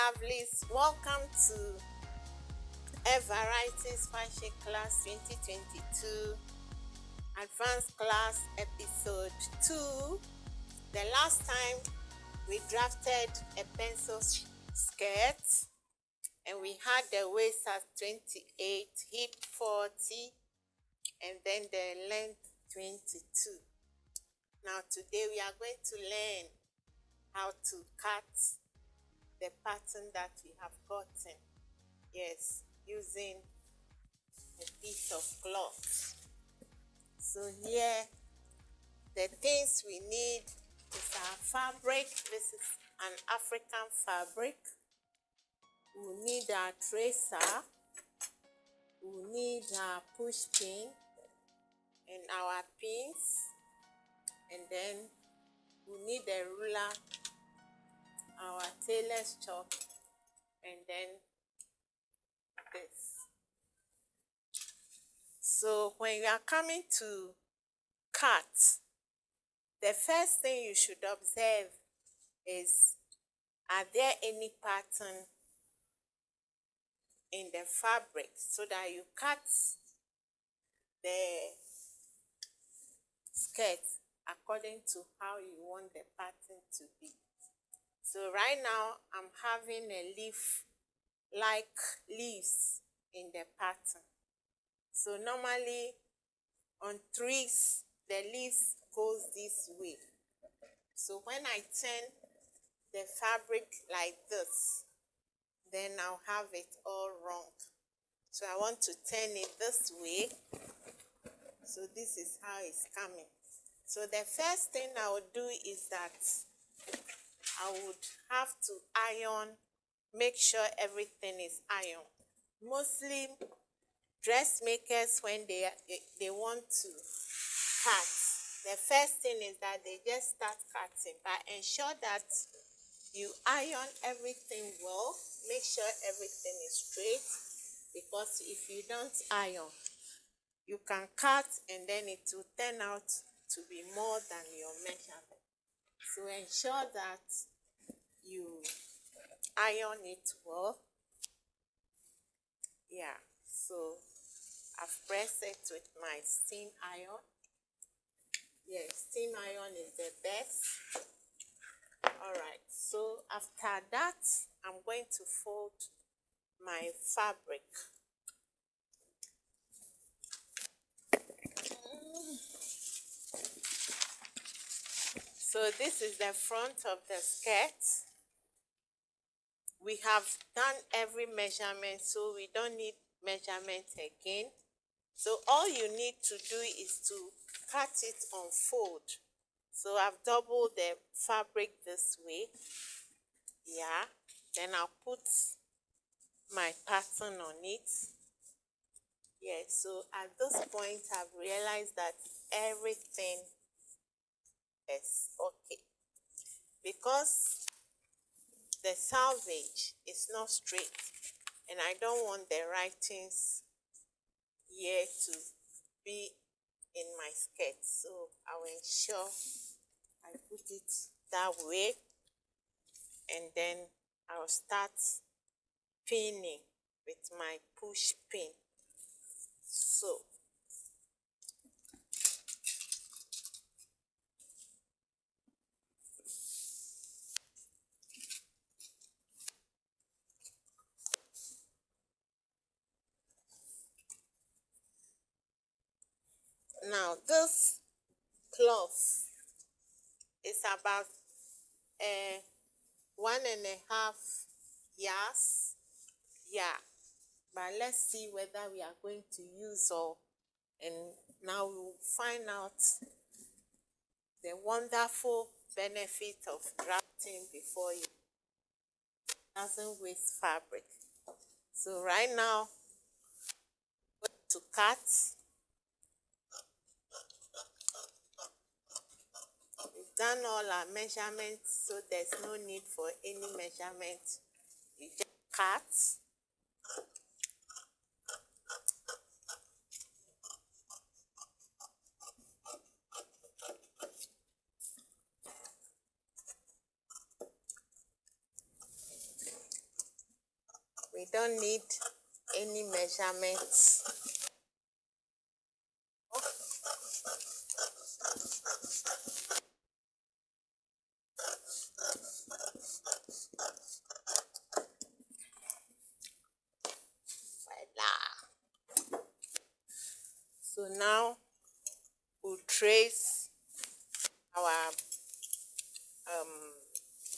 Lovelies, welcome to A Varieties Fashion Class 2022 Advanced Class Episode 2. The last time we drafted a pencil skirt and we had the waist at 28, hip 40, and then the length 22. Now today we are going to learn how to cut the pattern that we have gotten. Yes, using a piece of cloth. So here, the things we need is our fabric. This is an African fabric. We need our tracer. We need our push pin and our pins. And then we need a ruler, our tailor's chalk, and then this. So when you are coming to cut, the first thing you should observe is, are there any pattern in the fabric, so that you cut the skirt according to how you want the pattern to be. So right now I'm having a leaf like leaves in the pattern. So normally on trees the leaves goes this way. So when I turn the fabric like this, then I'll have it all wrong. So I want to turn it this way. So this is how it's coming. So the first thing I would do is that I would have to iron, make sure everything is ironed. Mostly dressmakers, when they want to cut, the first thing is that they just start cutting, but ensure that you iron everything well. Make sure everything is straight, because if you don't iron, you can cut and then it will turn out to be more than your measurement. So ensure that you iron it well. Yeah, so I've pressed it with my steam iron. Yes, steam iron is the best. Alright, so after that, I'm going to fold my fabric. So this is the front of the skirt. We have done every measurement, so we don't need measurement again. So all you need to do is to cut it on fold. So I've doubled the fabric this way. Yeah, then I'll put my pattern on it. Yeah, so at this point I've realized that everything is okay, because the selvage is not straight and I don't want the writings here to be in my skirt. So I will ensure I put it that way, and then I'll start pinning with my push pin. So now this cloth is about 1.5 yards. Yeah, but let's see whether we are going to use all, and now we'll find out the wonderful benefit of drafting before you doesn't waste fabric. So right now, to cut, we've done all our measurements, so there's no need for any measurement. You just cut. We don't need any measurements. Voila. So now we'll trace our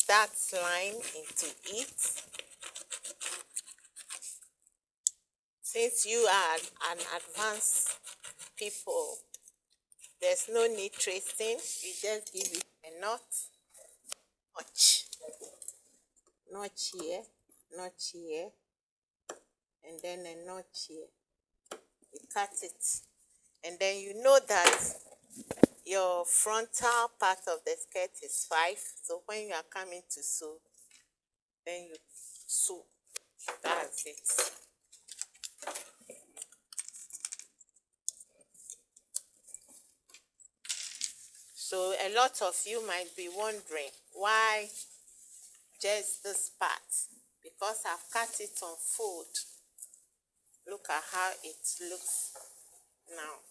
dark line into it. Since you are an advanced people, there's no need tracing. You just give it a notch, notch here, and then a notch here. You cut it, and then you know that your frontal part of the skirt is 5. So when you are coming to sew, then you sew. That's it. So a lot of you might be wondering why just this part, because I've cut it on fold. Look at how it looks now.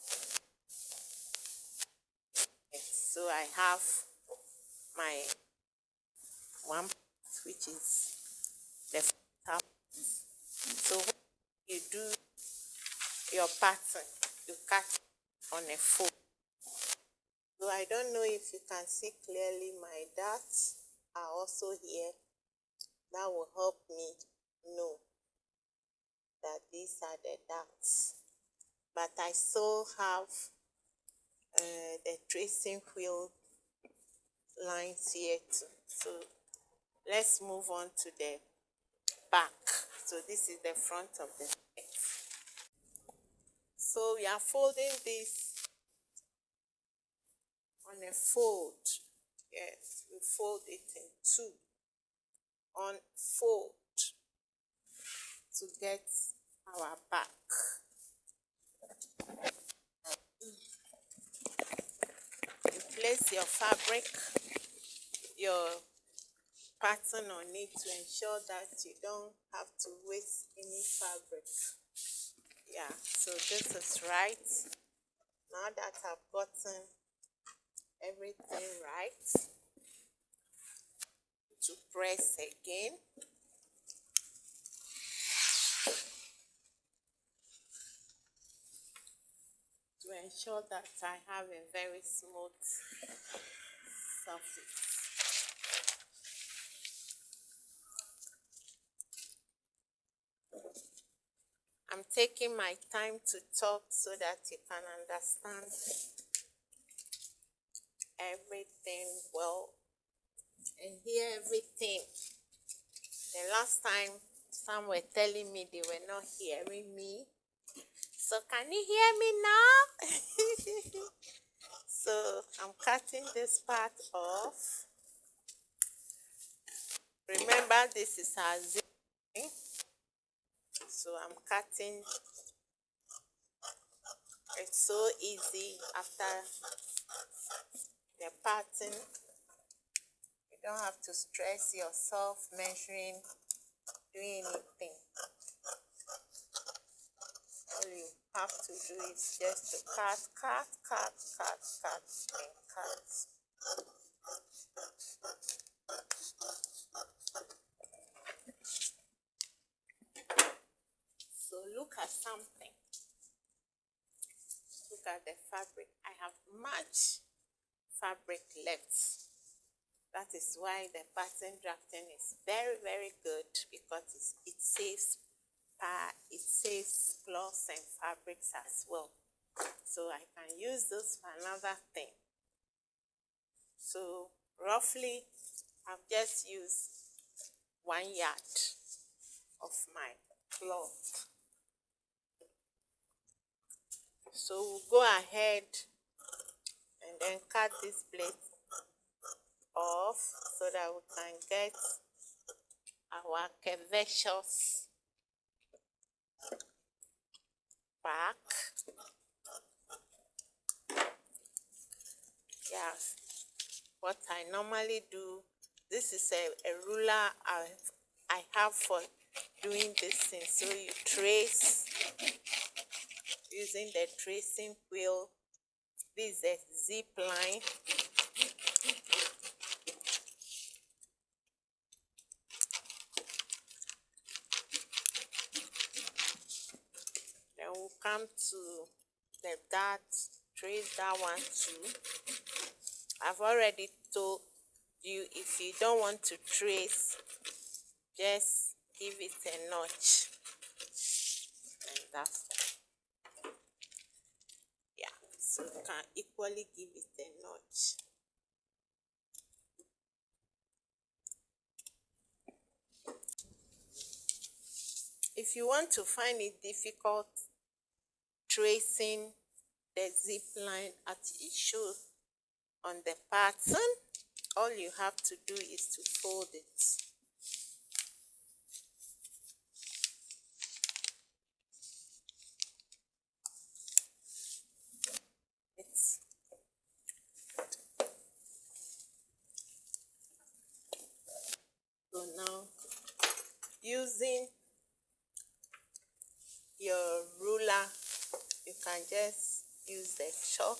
So I have my one part, which is the top. So when you do your pattern, you cut on a fold. So I don't know if you can see clearly, my dots are also here. That will help me know that these are the dots. But I still have the tracing wheel lines here too. So let's move on to the back. So this is the front of the skirt. So we are folding this on a fold. Yes, we fold it in 2 on fold to get our back. You place your fabric, your pattern on it to ensure that you don't have to waste any fabric. Yeah, so this is right. Now that I've gotten everything right, to press again. To ensure that I have a very smooth surface. I'm taking my time to talk so that you can understand everything well and hear everything. The last time some were telling me they were not hearing me. So can you hear me now? So I'm cutting this part off. Remember, this is our zip. So I'm cutting. It's so easy after the pattern. You don't have to stress yourself measuring, doing anything. All you have to do is just to cut, and cut. So look at something. Look at the fabric. I have much fabric left. That is why the pattern drafting is very, very good, because it saves cloths and fabrics as well. So I can use this for another thing. So roughly, I've just used 1 yard of my cloth. So we'll go ahead and then cut this plate off so that we can get our curvaceous back. Yeah, what I normally do, this is a ruler I have for doing this thing. So you trace using the tracing wheel. This is a zip line. Then we'll come to the dart, trace that one too. I've already told you, if you don't want to trace, just give it a notch. And that's, yeah, so you can equally give it a notch. If you want to find it difficult tracing the zip line as it shows on the pattern, all you have to do is to fold it. It's so now, using your ruler, you can just use the chalk,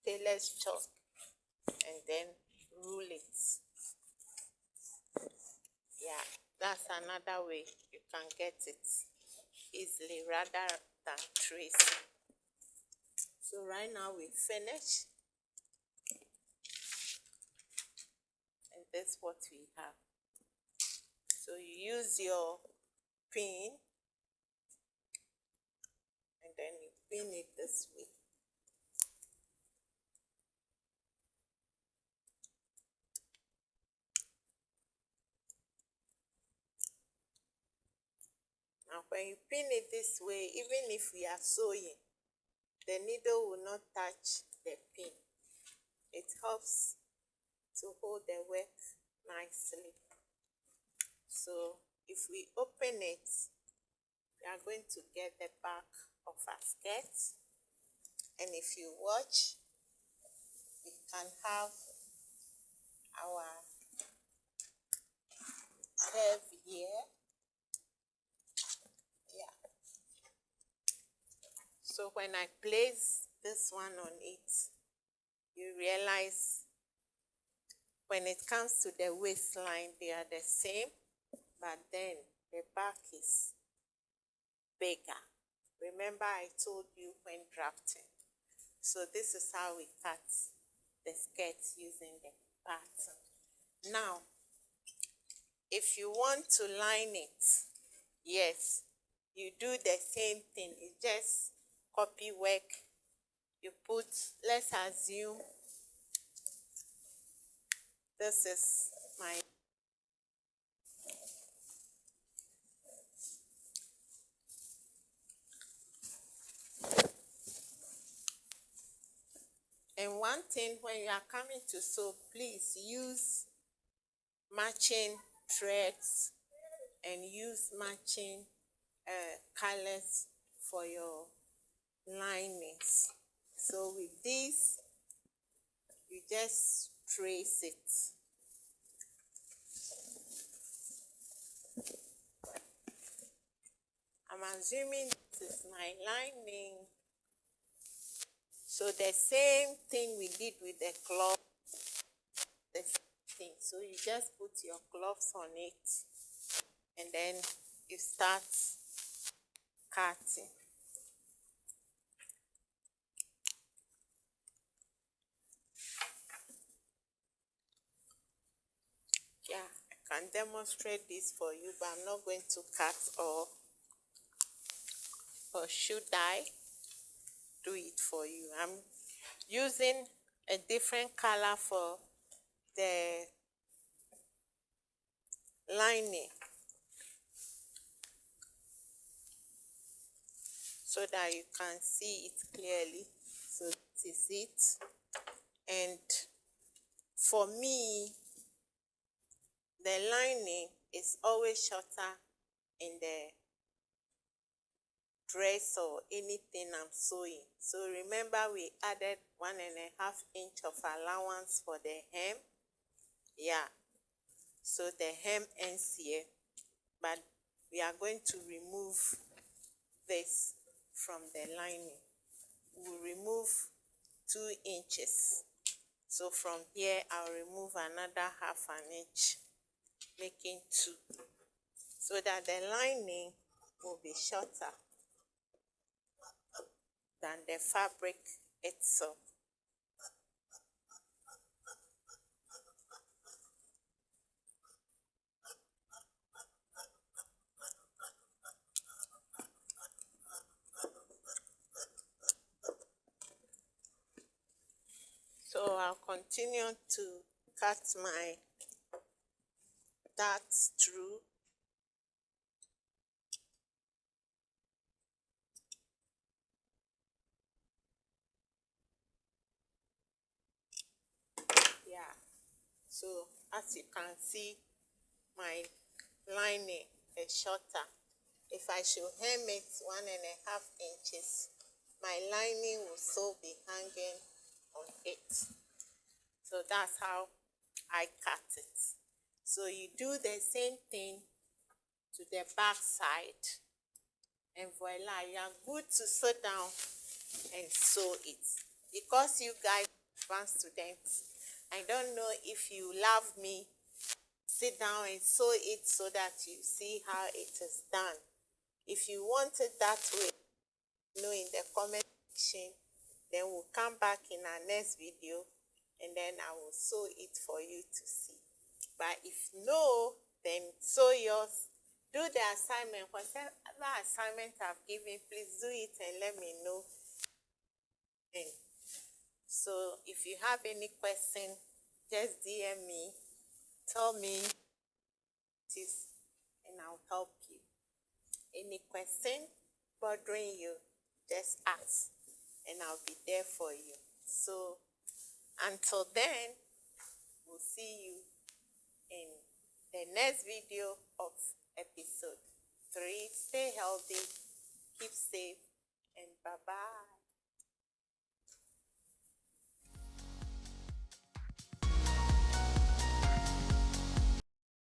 tailor's chalk, and then rule it. Yeah, that's another way you can get it easily rather than tracing. So right now we finish, and that's what we have. So you use your pin, and then you pin it this way. Now when you pin it this way, even if we are sewing, the needle will not touch the pin. It helps to hold the work nicely. So if we open it, we are going to get the back of our skirt, and if you watch, we can have our curve here. Yeah, so when I place this one on it, you realize when it comes to the waistline, they are the same, but then the back is bigger. Remember I told you when drafting. So this is how we cut the skirt using the pattern. Now, if you want to line it, yes, you do the same thing. It's just copy work. You put, let's assume this is my, and one thing when you are coming to sew, please use matching threads and use matching colors for your linings. So with this, you just trace it. I'm assuming this is my lining. So the same thing we did with the cloth, the same thing. So you just put your gloves on it, and then you start cutting. Yeah, I can demonstrate this for you, but I'm not going to cut, or should I do it for you? I'm using a different color for the lining so that you can see it clearly. So this is it. And for me, the lining is always shorter in the dress or anything I'm sewing. So remember we added 1.5 inch of allowance for the hem. Yeah, So the hem ends here, but we are going to remove this from the lining. We'll remove 2 inches. So from here, I'll remove another half an inch, making 2, so that the lining will be shorter than the fabric itself. So I'll continue to cut my darts through. Yeah, so as you can see, my lining is shorter. If I should hem it 1.5 inches, my lining will still be hanging on it. So that's how I cut it. So you do the same thing to the back side, and voila, you are good to sit down and sew it. Because you guys are advanced students, I don't know if you love me sit down and sew it so that you see how it is done. If you want it that way, know in the comment section. Then we'll come back in our next video, and then I will sew it for you to see. But if no, then sew yours. Do the assignment. Whatever assignment I've given, please do it and let me know. And so if you have any question, just DM me, tell me this, and I'll help you. Any question bothering you, just ask, and I'll be there for you. So until then, we'll see you in the next video of episode 3. Stay healthy, keep safe, and bye-bye.